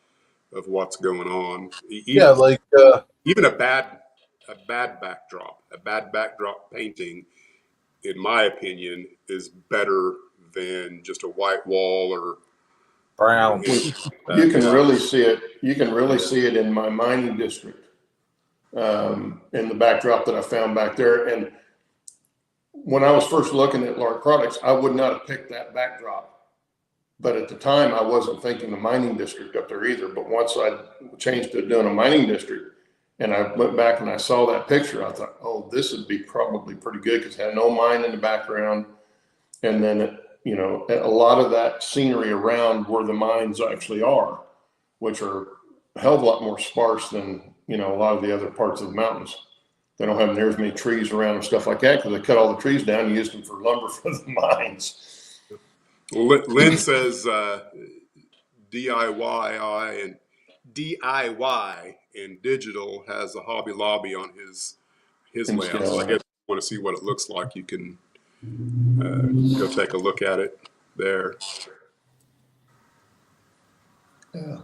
S2: of what's going on.
S4: Yeah, like
S2: Even a bad backdrop painting, in my opinion, is better than just a white wall or
S4: brown.
S1: You can really see it. You can really see it in my mining district, in the backdrop that I found back there. And when I was first looking at Lark Products, I would not have picked that backdrop. But at the time, I wasn't thinking the mining district up there either. But once I changed to doing a mining district, and I went back and I saw that picture, I thought, oh, this would be probably pretty good because it had no mine in the background. And then, a lot of that scenery around where the mines actually are, which are a hell of a lot more sparse than, a lot of the other parts of the mountains. They don't have near as many trees around and stuff like that because they cut all the trees down and used them for lumber for the mines.
S2: Lynn says DIY and digital has a Hobby Lobby on his layout. So I guess if you want to see what it looks like, you can go take a look at it there.
S1: Yeah,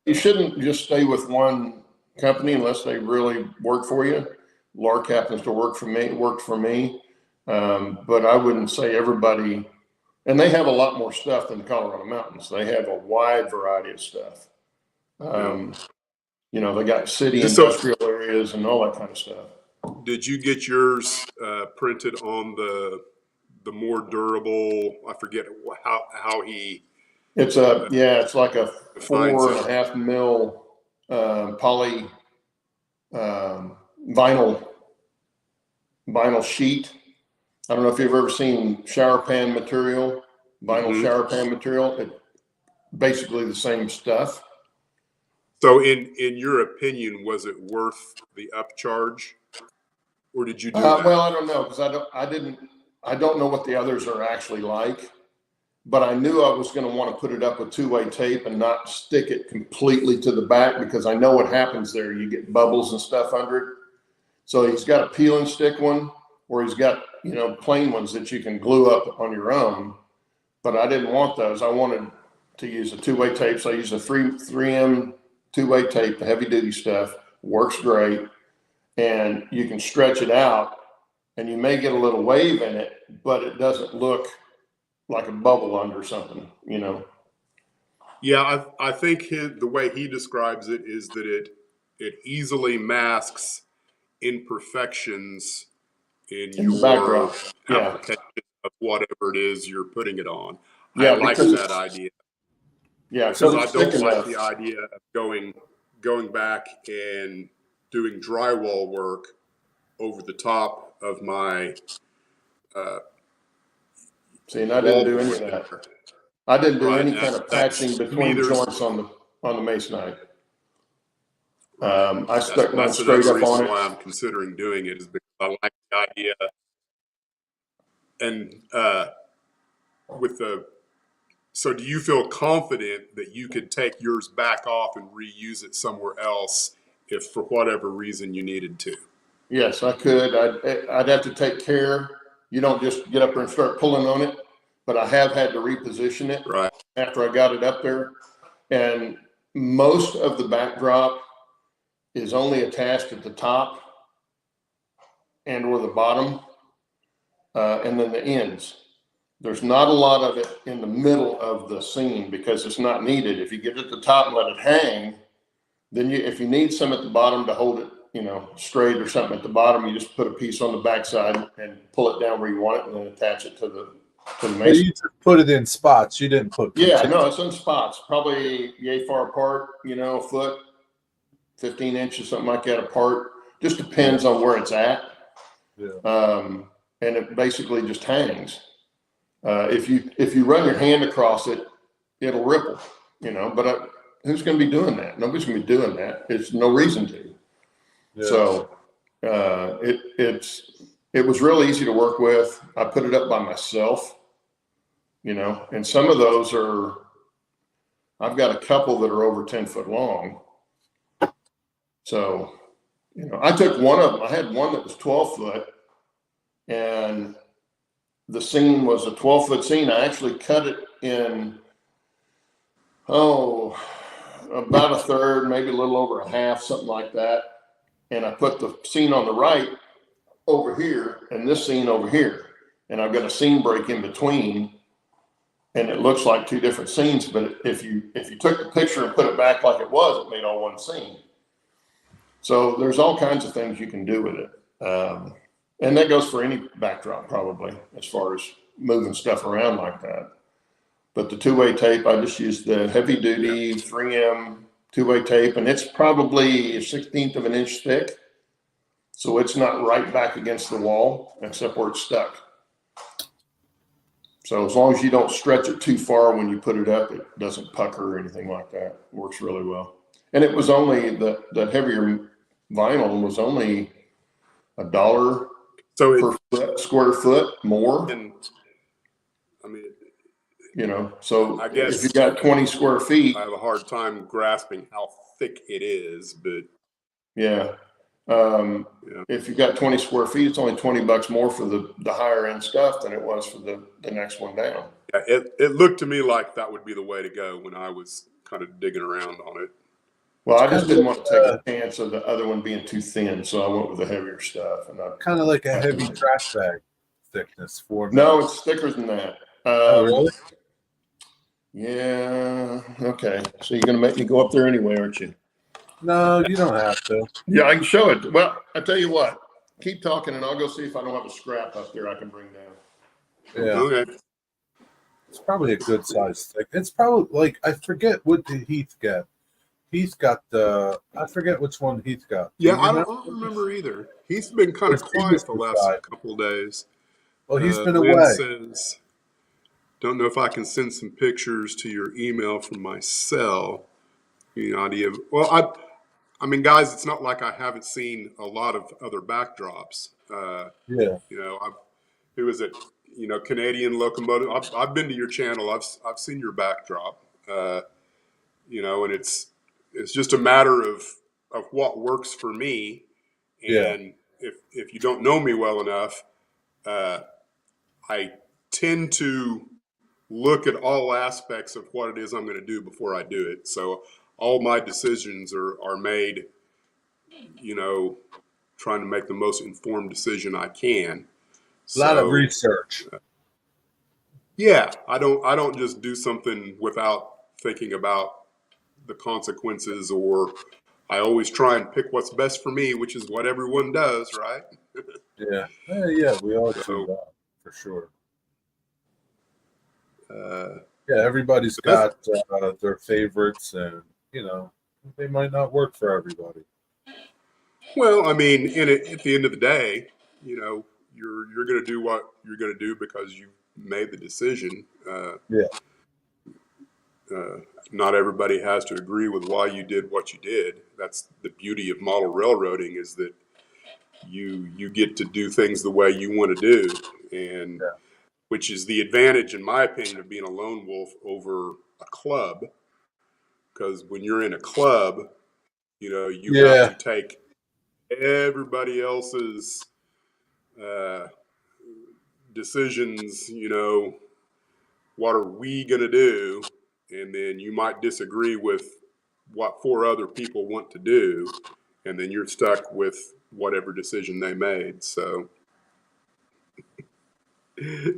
S1: you shouldn't just stay with one company unless they really work for you. Lark happens to worked for me. But I wouldn't say everybody, and they have a lot more stuff than the Colorado Mountains. They have a wide variety of stuff. They got city industrial areas and all that kind of stuff.
S2: Did you get yours printed on the more durable? I forget how he.
S1: It's like a 4.5 mil poly vinyl sheet. I don't know if you've ever seen shower pan material, vinyl shower pan material. It's basically the same stuff.
S2: So, in your opinion, was it worth the upcharge, or did you do that?
S1: Well, I don't know because I don't know what the others are actually like. But I knew I was going to want to put it up with two-way tape and not stick it completely to the back because I know what happens there. You get bubbles and stuff under it. So he's got a peel and stick one, or he's got, plain ones that you can glue up on your own. But I didn't want those. I wanted to use a two-way tape. So I used a 3M two-way tape, the heavy-duty stuff. Works great. And you can stretch it out, and you may get a little wave in it, but it doesn't look like a bubble under something,
S2: Yeah, I think the way he describes it is that it easily masks imperfections in your
S1: background.
S2: application of whatever it is you're putting it on.
S1: Yeah,
S2: I like that idea.
S1: Yeah,
S2: because I don't like the idea of going back and doing drywall work over the top of my.
S1: See, and I didn't do any of that. I didn't do any kind of patching between joints on the masonite. I stuck mine straight up on it.
S2: Why I'm considering doing it is because I like the idea. And so do you feel confident that you could take yours back off and reuse it somewhere else if for whatever reason you needed to?
S1: Yes, I could. I'd have to take care. You don't just get up there and start pulling on it, but I have had to reposition it
S2: Right.
S1: after I got it up there. And most of the backdrop is only attached at the top and or the bottom, and then the ends. There's not a lot of it in the middle of the scene because it's not needed. If you get it at the top and let it hang, then if you need some at the bottom to hold it, straight or something at the bottom, you just put a piece on the backside and pull it down where you want it and then attach it to the
S4: But
S1: mason.
S4: you just put it in spots. You didn't put.
S1: Yeah, no, it's in spots, probably yay far apart, a foot, 15 inches, something like that apart. Just depends on where it's at.
S4: Yeah.
S1: And it basically just hangs. If you run your hand across it, it'll ripple, but who's going to be doing that? Nobody's going to be doing that. There's no reason to.
S4: Yeah.
S1: So it was real easy to work with. I put it up by myself, and some of those I've got a couple that are over 10 foot long. So, I took one of them. I had one that was 12 foot and the scene was a 12-foot scene. I actually cut it in, about a third, maybe a little over a half, something like that. And I put the scene on the right over here and this scene over here. And I've got a scene break in between and it looks like two different scenes. But if you took the picture and put it back like it was, it made all one scene. So there's all kinds of things you can do with it. And that goes for any backdrop probably as far as moving stuff around like that. But the two-way tape, I just used the heavy duty 3M two-way tape and it's probably a 1/16 of an inch thick. So it's not right back against the wall except where it's stuck. So as long as you don't stretch it too far when you put it up, it doesn't pucker or anything like that. It works really well. And it was only the heavier vinyl was only $1 per square foot more.
S2: And I mean,
S1: so
S2: I guess
S1: if you got 20 square feet,
S2: I have a hard time grasping how thick it is, but
S1: yeah. If you got 20 square feet, it's only $20 more for the higher end stuff than it was for the next one down.
S2: Yeah, it looked to me like that would be the way to go when I was kind of digging around on it.
S1: Well, I just didn't want to take a chance of the other one being too thin, so I went with the heavier stuff. And
S4: kind of like a heavy trash bag thickness for me.
S1: No, it's thicker than that.
S4: Oh, really?
S1: Yeah. Okay. So you're gonna make me go up there anyway, aren't you?
S4: No, you don't have to.
S1: Yeah, I can show it. Well, I tell you what. Keep talking, and I'll go see if I don't have a scrap up there I can bring down.
S4: Yeah.
S2: Okay.
S4: It's probably a good size thick. It's probably like I forget what did Heath get. Heath got I forget which one Heath got.
S2: Yeah, I don't remember either. He's been kind of quiet the last couple of days.
S4: Well, he's been
S2: Lynn
S4: away.
S2: Says, don't know if I can send some pictures to your email from my cell. Any idea? Well, I mean, guys, it's not like I haven't seen a lot of other backdrops.
S4: Yeah.
S2: Who is it? Canadian Locomotive. I've been to your channel. I've seen your backdrop. And it's just a matter of what works for me. And if you don't know me well enough, I tend to look at all aspects of what it is I'm going to do before I do it. So all my decisions are made, trying to make the most informed decision I can.
S4: A lot of research.
S2: Yeah, I don't just do something without thinking about the consequences, or I always try and pick what's best for me, which is what everyone does, right?
S4: Yeah. Yeah, we all do that for sure. Yeah, everybody's got their favorites, and they might not work for everybody.
S2: Well, I mean, at the end of the day, you're going to do what you're going to do because you made the decision. Not everybody has to agree with why you did what you did. That's the beauty of model railroading, is that you get to do things the way you want to do. And which is the advantage, in my opinion, of being a lone wolf over a club. Because when you're in a club, you know, you have to take everybody else's decisions, you know, what are we going to do? And then you might disagree with what 4 other people want to do. And then you're stuck with whatever decision they made. So if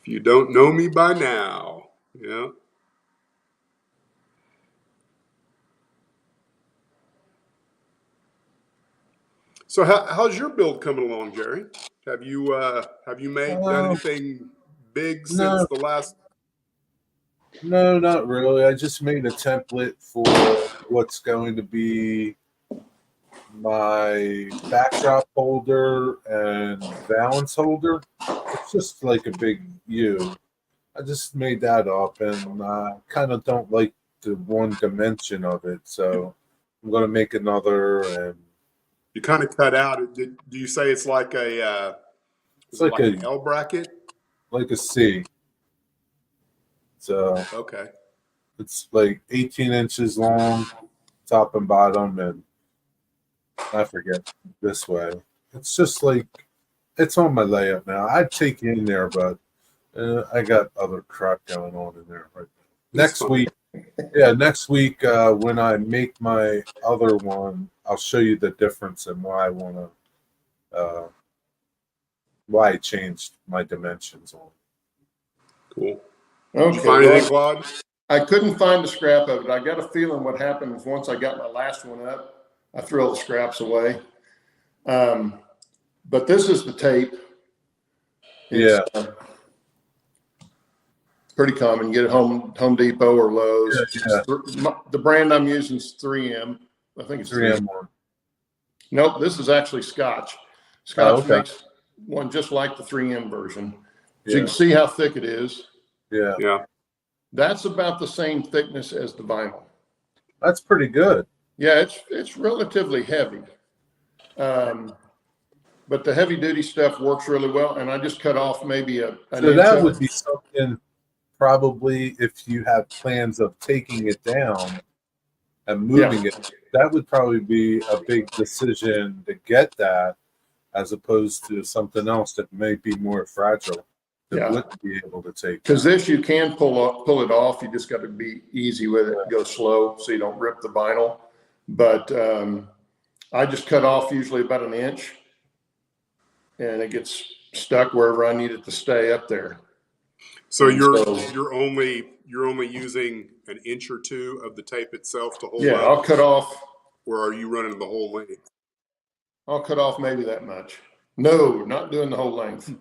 S2: you don't know me by now, yeah. So how's your build coming along, Jerry? Have you done anything big since the last?
S4: No, not really. I just made a template for what's going to be my backdrop holder and valance holder. It's just like a big U. I just made that up, and I kind of don't like the one dimension of it, so I'm going to make another. And
S2: You kind of cut out. Do you say it's like a?
S4: It's like
S2: an L bracket,
S4: like a C. So
S2: okay,
S4: it's like 18 inches long, top and bottom, and I forget this way. It's just like it's on my layout now. I'd take you in there, but I got other crap going on in there right now. Next week, when I make my other one, I'll show you the difference and why I want to, why I changed my dimensions on.
S2: Cool.
S1: Okay,
S2: did you find anything, Claude?
S1: I couldn't find the scrap of it. I got a feeling what happened was once I got my last one up, I threw all the scraps away. But this is the tape. It's, pretty common. You get it Home Depot or Lowe's.
S4: Yeah.
S1: The brand I'm using is 3M. I think it's 3M. Nope, this is actually Scotch. Scotch makes one just like the 3M version. So you can see how thick it is.
S4: Yeah.
S1: That's about the same thickness as the vinyl.
S4: That's pretty good.
S1: Yeah, it's relatively heavy. But the heavy duty stuff works really well. And I just cut off maybe an inch.
S4: That would be something probably if you have plans of taking it down and moving it, that would probably be a big decision to get that as opposed to something else that may be more fragile that wouldn't be able to take.
S1: Because this you can pull it off. You just got to be easy with it, go slow so you don't rip the vinyl. But I just cut off usually about an inch, and it gets stuck wherever I need it to stay up there.
S2: So you're only using an inch or two of the tape itself to hold up?
S1: I'll cut off.
S2: Or are you running the whole length?
S1: I'll cut off maybe that much. No, not doing the whole length.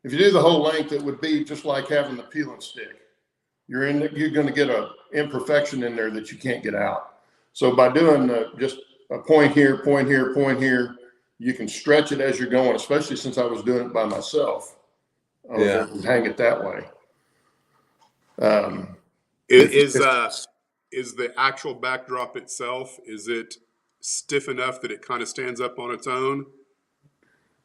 S1: If you do the whole length, it would be just like having the peeling stick. You're going to get an imperfection in there that you can't get out. So by doing just a point here, point here, point here, you can stretch it as you're going, especially since I was doing it by myself. I was able to hang it that way.
S2: Is the actual backdrop itself, is it stiff enough that it kind of stands up on its own?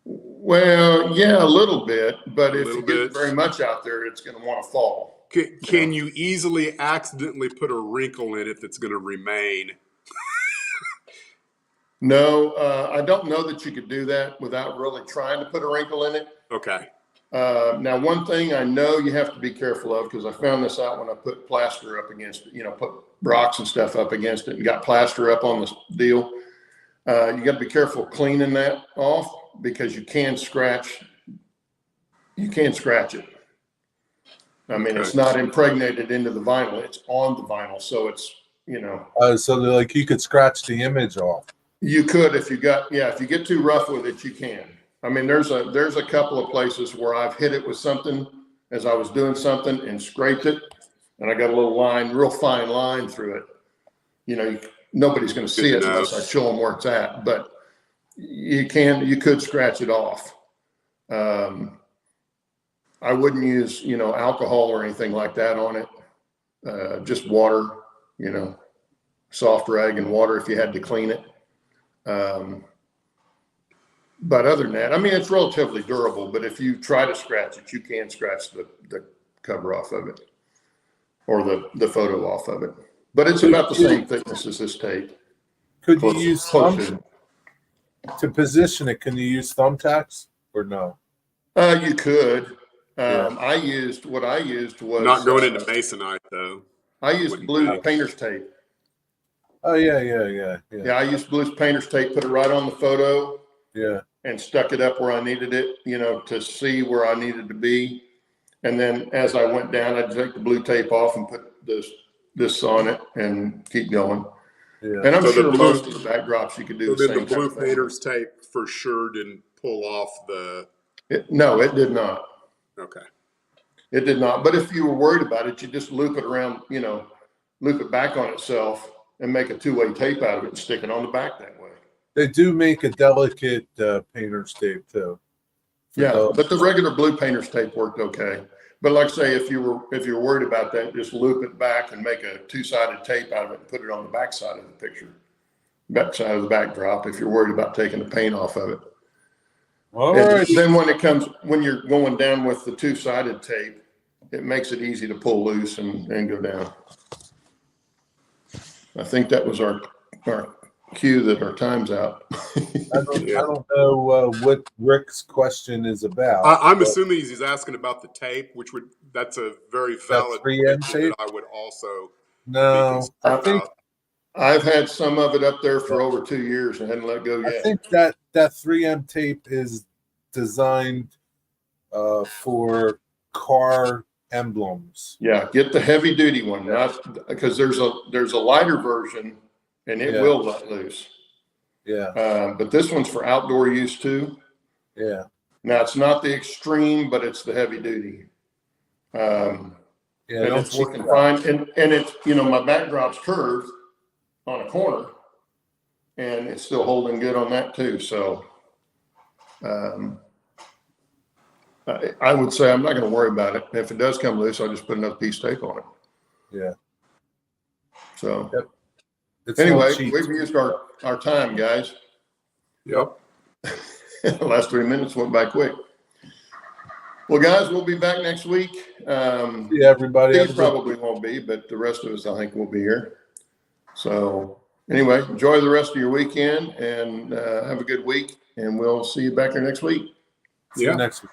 S1: Well, yeah, a little bit, but if you get very much out there, it's going to want to fall.
S2: Can you easily accidentally put a wrinkle in it that's going to remain?
S1: No, I don't know that you could do that without really trying to put a wrinkle in it.
S2: Okay.
S1: Now, one thing I know you have to be careful of, because I found this out when I put plaster up against it, put rocks and stuff up against it and got plaster up on this deal. You got to be careful cleaning that off because you can scratch it. I mean, it's not impregnated into the vinyl. It's on the vinyl. So it's,
S4: so like you could scratch the image off.
S1: You could, if you get too rough with it, you can. I mean, there's a couple of places where I've hit it with something as I was doing something and scraped it. And I got a little line, real fine line through it. Nobody's going to see it unless I show them where it's at, but you could scratch it off. I wouldn't use, alcohol or anything like that on it. Just water, soft rag and water if you had to clean it. but other than that, I mean, it's relatively durable, but if you try to scratch it, you can scratch the cover off of it or the photo off of it. But it's about the same thickness as this tape.
S4: Could you use
S1: Close
S4: to position it? Can you use thumbtacks or no?
S1: You could.
S4: Yeah.
S1: I used was
S2: Not going into masonite though.
S1: I used blue painter's tape.
S4: Oh yeah.
S1: Yeah, I used blue painter's tape, put it right on the photo.
S4: Yeah.
S1: And stuck it up where I needed it, to see where I needed to be. And then as I went down, I'd take the blue tape off and put this on it and keep going.
S4: Yeah.
S1: And I'm
S2: So
S1: sure most of the backdrops you could do
S2: So
S1: the
S2: then
S1: same
S2: the blue
S1: kind of thing.
S2: painter's tape for sure didn't pull off the.
S1: No, it did not.
S2: Okay.
S1: It did not. But if you were worried about it, you just loop it around, loop it back on itself and make a two-way tape out of it and stick it on the back that way.
S4: They do make a delicate painter's tape too.
S1: Yeah, but the regular blue painter's tape worked okay. But like I say, if you're worried about that, just loop it back and make a two-sided tape out of it and put it on the back side of the picture, back side of the backdrop. If you're worried about taking the paint off of it.
S4: All right.
S1: Then when you're going down with the two-sided tape, it makes it easy to pull loose and go down. I think that was our cue that our time's out.
S4: I don't know what Rick's question is about.
S2: I'm assuming he's asking about the tape, that's a very valid
S4: 3M
S2: question
S4: tape?
S2: that I would also.
S4: No, I think
S1: I've had some of it up there for over 2 years and hadn't let go yet.
S4: I think that 3M tape is designed for car emblems.
S1: Yeah, get the heavy duty one, not because there's a lighter version and it will let loose.
S4: Yeah.
S1: But this one's for outdoor use too.
S4: Yeah.
S1: Now it's not the extreme, but it's the heavy duty. And it's working fine. And it's, my backdrop's curved on a corner and it's still holding good on that too. So, I would say I'm not going to worry about it. If it does come loose, I'll just put another piece of tape on it.
S4: Yeah.
S1: So
S4: It's
S1: anyway,
S4: not cheap.
S1: we've used our time, guys.
S2: Yep.
S1: The last 3 minutes went by quick. Well, guys, we'll be back next week.
S4: Yeah, everybody.
S1: Steve probably won't be, but the rest of us, I think, will be here. So anyway, enjoy the rest of your weekend and have a good week. And we'll see you back here next week.
S4: See you next week.